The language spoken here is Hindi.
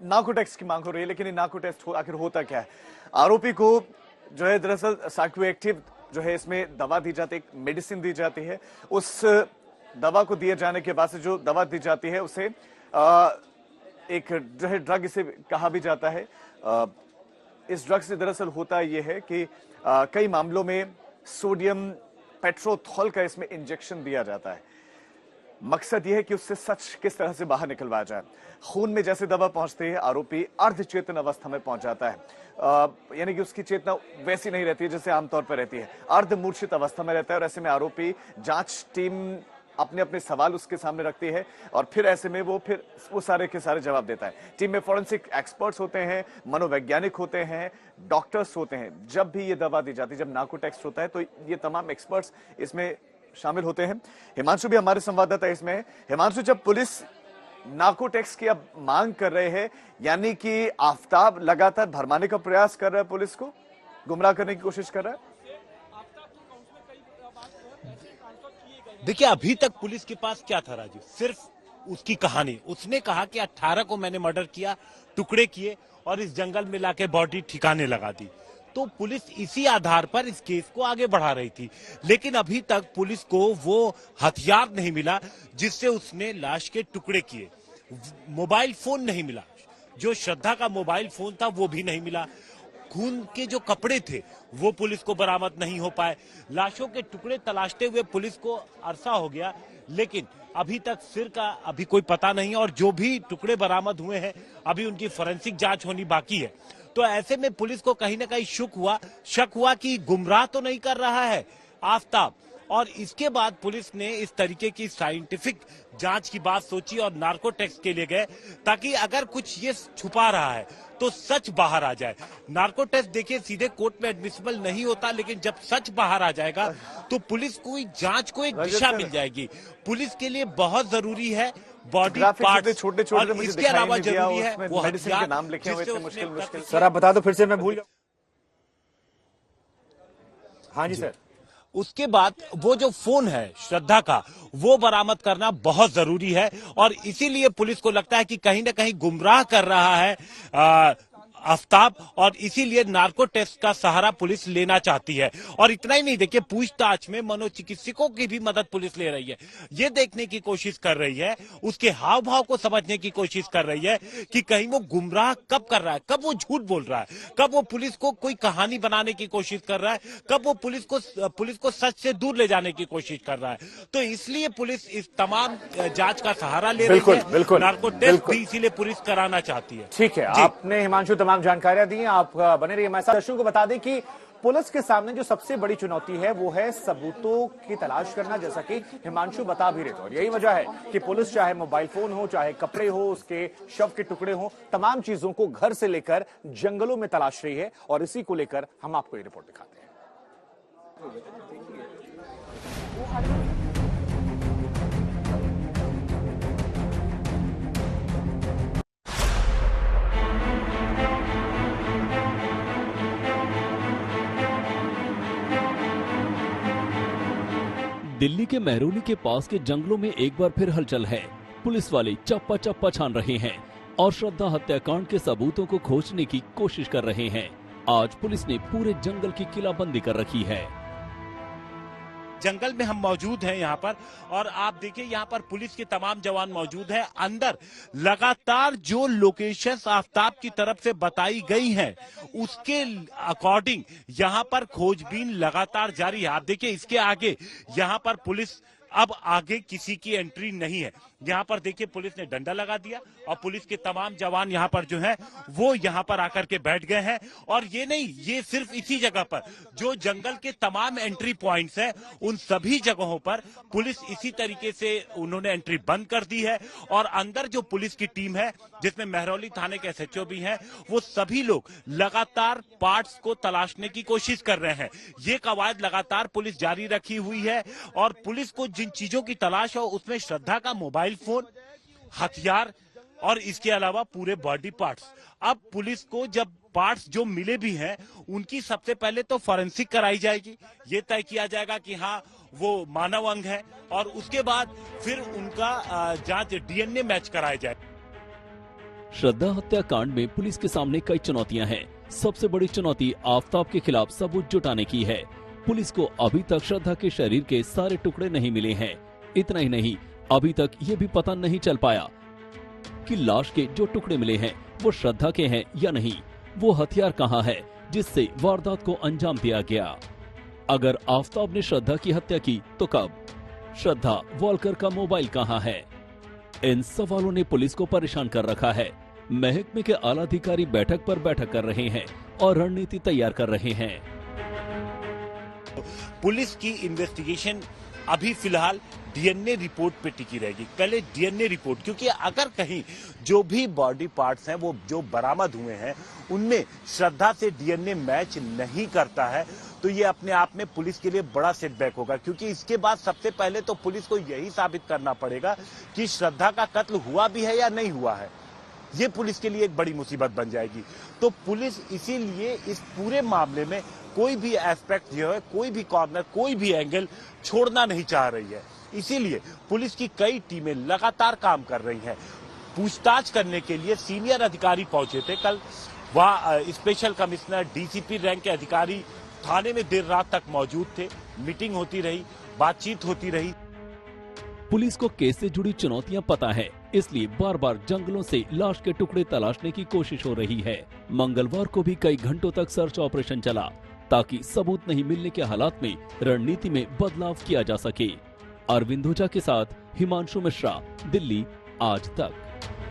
नार्को टेस्ट की मांग हो रही है, लेकिन ये नार्को टेस्ट आखिर होता क्या है? आरोपी को जो है दरअसल साइकोएक्टिव जो है इसमें दवा दी जाती है, एक मेडिसिन दी जाती है। उस दवा को दिए जाने के बाद से जो दवा दी जाती है उसे एक जो है ड्रग इसे कहा भी जाता है। इस ड्रग से दरअसल होता यह है कि कई मामलों में सोडियम पेट्रोथॉल का इसमें इंजेक्शन दिया जाता है। मकसद यह है कि उससे सच किस तरह से बाहर निकलवाया जाए। खून में जैसे दवा पहुंचती है, आरोपी अर्धचेतन अवस्था में पहुंच जाता है, यानी कि उसकी चेतना वैसी नहीं रहती है जैसे आमतौर पर रहती है, अर्धमूर्छित अवस्था में रहता है। और ऐसे में आरोपी, जांच टीम अपने अपने सवाल उसके सामने रखती है और फिर ऐसे में वो सारे के सारे जवाब देता है। टीम में फोरेंसिक एक्सपर्ट्स होते हैं, मनोवैज्ञानिक होते हैं, डॉक्टर्स होते हैं। जब भी ये दवा दी जाती है, जब नार्को टेस्ट होता है, तो ये तमाम एक्सपर्ट्स इसमें शामिल होते हैं। हिमांशु भी हमारे संवाददाता इसमें है। हिमांशु, जब पुलिस नार्को टेस्ट की अब मांग कर रहे हैं, यानी कि आफताब लगातार भरमाने का प्रयास कर रहा है, पुलिस को गुमराह करने की कोशिश कर रहा है। देखिए, अभी तक पुलिस के पास क्या था राजू? सिर्फ उसकी कहानी। उसने कहा कि 18 को मैंने मर्डर किया, टुकड़े किए और इस जंगल में लाके बॉडी ठिकाने लगा दी। तो पुलिस इसी आधार पर इस केस को आगे बढ़ा रही थी, लेकिन अभी तक पुलिस को वो हथियार नहीं मिला जिससे उसने लाश के टुकड़े किए। मोबाइल फोन नहीं मिला, जो श्रद्धा का मोबाइल फोन था वो भी नहीं मिला। खून के जो कपड़े थे वो पुलिस को बरामद नहीं हो पाए। लाशों के टुकड़े तलाशते हुए पुलिस को अरसा हो गया, लेकिन अभी तक सिर का अभी कोई पता नहीं। और जो भी टुकड़े बरामद हुए हैं, अभी उनकी फोरेंसिक जांच होनी बाकी है। तो ऐसे में पुलिस को कहीं ना कहीं शक हुआ कि गुमराह तो नहीं कर रहा है आफताब। और इसके बाद पुलिस ने इस तरीके की साइंटिफिक जांच की बात सोची और नार्को टेस्ट के लिए गए, ताकि अगर कुछ ये छुपा रहा है तो सच बाहर आ जाए। नार्को टेस्ट देखिए सीधे कोर्ट में एडमिसिबल नहीं होता, लेकिन जब सच बाहर आ जाएगा तो पुलिस को जांच को एक दिशा मिल जाएगी। पुलिस के लिए बहुत जरूरी है बॉडी पार्ट्स, छोटे-छोटे, और इसके अलावा जरूरी है वो मेडिसिन के नाम लिखे हुए थे मुश्किल। सर आप बता दो फिर से, मैं भूल गया। हाँ जी सर। उसके बाद वो जो फोन है श्रद्धा का, वो बरामद करना बहुत जरूरी है। और इसीलिए पुलिस को लगता है कि कहीं ना कहीं गुमराह कर रहा है आफताब, और इसीलिए नार्को टेस्ट का सहारा पुलिस लेना चाहती है। और इतना ही नहीं, देखिए पूछताछ में मनोचिकित्सकों की भी मदद पुलिस ले रही है। ये देखने की कोशिश कर रही है, उसके हाव भाव को समझने की कोशिश कर रही है कि कहीं वो गुमराह कब कर रहा है, कब वो झूठ बोल रहा है, कब वो पुलिस को कोई कहानी बनाने की कोशिश कर रहा है, कब वो पुलिस को सच से दूर ले जाने की कोशिश कर रहा है। तो इसलिए पुलिस इस तमाम जांच का सहारा ले रही है। नार्को टेस्ट भी इसीलिए पुलिस कराना चाहती है। ठीक है, आपने हिमांशु तमाम जानकारियां दी। आप बने रहिए हमारे साथ। दर्शकों को बता दें कि पुलिस के सामने जो सबसे बड़ी चुनौती है वो है सबूतों की तलाश करना, जैसा कि हिमांशु बता भी रहे थे। और यही वजह है कि पुलिस चाहे मोबाइल फोन हो, चाहे कपड़े हो, उसके शव के टुकड़े हो, तमाम चीजों को घर से लेकर जंगलों में तलाश रही है। और इसी को लेकर हम आपको ये रिपोर्ट दिखाते हैं। दिल्ली के मेहरौली के पास के जंगलों में एक बार फिर हलचल है। पुलिस वाले चप्पा चप्पा छान रहे हैं और श्रद्धा हत्याकांड के सबूतों को खोजने की कोशिश कर रहे हैं। आज पुलिस ने पूरे जंगल की किलाबंदी कर रखी है। जंगल में हम मौजूद हैं यहाँ पर, और आप देखिए यहाँ पर पुलिस के तमाम जवान मौजूद हैं। अंदर लगातार जो लोकेशंस आफताब की तरफ से बताई गई हैं, उसके अकॉर्डिंग यहाँ पर खोजबीन लगातार जारी है। आप देखिए इसके आगे यहाँ पर पुलिस, अब आगे किसी की एंट्री नहीं है। यहाँ पर देखिए पुलिस ने डंडा लगा दिया और पुलिस के तमाम जवान यहाँ पर जो हैं वो यहाँ पर आकर के बैठ गए हैं। और ये नहीं, ये सिर्फ इसी जगह पर जो जंगल के तमाम एंट्री पॉइंट्स हैं, उन सभी जगहों पर पुलिस इसी तरीके से उन्होंने एंट्री बंद कर दी है। और अंदर जो पुलिस की टीम है, जिसमें मेहरौली थाने के SHO भी हैं, वो सभी लोग लगातार पार्ट्स को तलाशने की कोशिश कर रहे हैं। ये कवायद लगातार पुलिस जारी रखी हुई है। और पुलिस को जिन चीजों की तलाश हो, उसमें श्रद्धा का मोबाइल फोन, हथियार और इसके अलावा पूरे बॉडी पार्ट्स। अब पुलिस को जब पार्ट्स जो मिले भी हैं, उनकी सबसे पहले तो फॉरेंसिक कराई जाएगी। ये तय किया जाएगा कि हाँ वो मानव अंग है, और उसके बाद फिर उनका जांच DNA मैच कराया जाए। श्रद्धा हत्याकांड में पुलिस के सामने कई चुनौतियां हैं। सबसे बड़ी चुनौती आफताब के खिलाफ सबूत जुटाने की है। पुलिस को अभी तक श्रद्धा के शरीर के सारे टुकड़े नहीं मिले हैं। इतना ही नहीं, अभी तक ये भी पता नहीं चल पाया कि लाश के जो टुकड़े मिले हैं वो श्रद्धा के हैं या नहीं। वो हथियार कहाँ है जिससे वारदात को अंजाम दिया गया? अगर आफताब ने श्रद्धा की हत्या की तो कब? श्रद्धा वॉलकर का मोबाइल कहाँ है? इन सवालों ने पुलिस को परेशान कर रखा है। महकमे के आला अधिकारी बैठक पर बैठक कर रहे हैं और रणनीति तैयार कर रहे हैं। पुलिस की इन्वेस्टिगेशन अभी फिलहाल डीएनए रिपोर्ट पे टिकी रहेगी। पहले डीएनए रिपोर्ट, क्योंकि अगर कहीं जो भी बॉडी पार्ट्स हैं वो जो बरामद हुए हैं उनमें श्रद्धा से डीएनए मैच नहीं करता है तो ये अपने आप में पुलिस के लिए बड़ा सेटबैक होगा, क्योंकि इसके बाद सबसे पहले तो पुलिस को यही साबित करना पड़ेगा कि श्रद्धा का कत्ल हुआ भी है या नहीं हुआ है। ये पुलिस के लिए एक बड़ी मुसीबत बन जाएगी। तो पुलिस इसीलिए इस पूरे मामले में कोई भी एस्पेक्ट जो है, कोई भी कॉर्नर, कोई भी एंगल छोड़ना नहीं चाह रही है। इसीलिए पुलिस की कई टीमें लगातार काम कर रही हैं। पूछताछ करने के लिए सीनियर अधिकारी पहुंचे थे कल। वहां स्पेशल कमिश्नर, डीसीपी रैंक के अधिकारी थाने में देर रात तक मौजूद थे। मीटिंग होती रही, बातचीत होती रही। पुलिस को केस से जुड़ी चुनौतियां पता है, इसलिए बार बार जंगलों से लाश के टुकड़े तलाशने की कोशिश हो रही है। मंगलवार को भी कई घंटों तक सर्च ऑपरेशन चला ताकि सबूत नहीं मिलने के हालात में रणनीति में बदलाव किया जा सके। अरविंद ओझा के साथ हिमांशु मिश्रा, दिल्ली आज तक।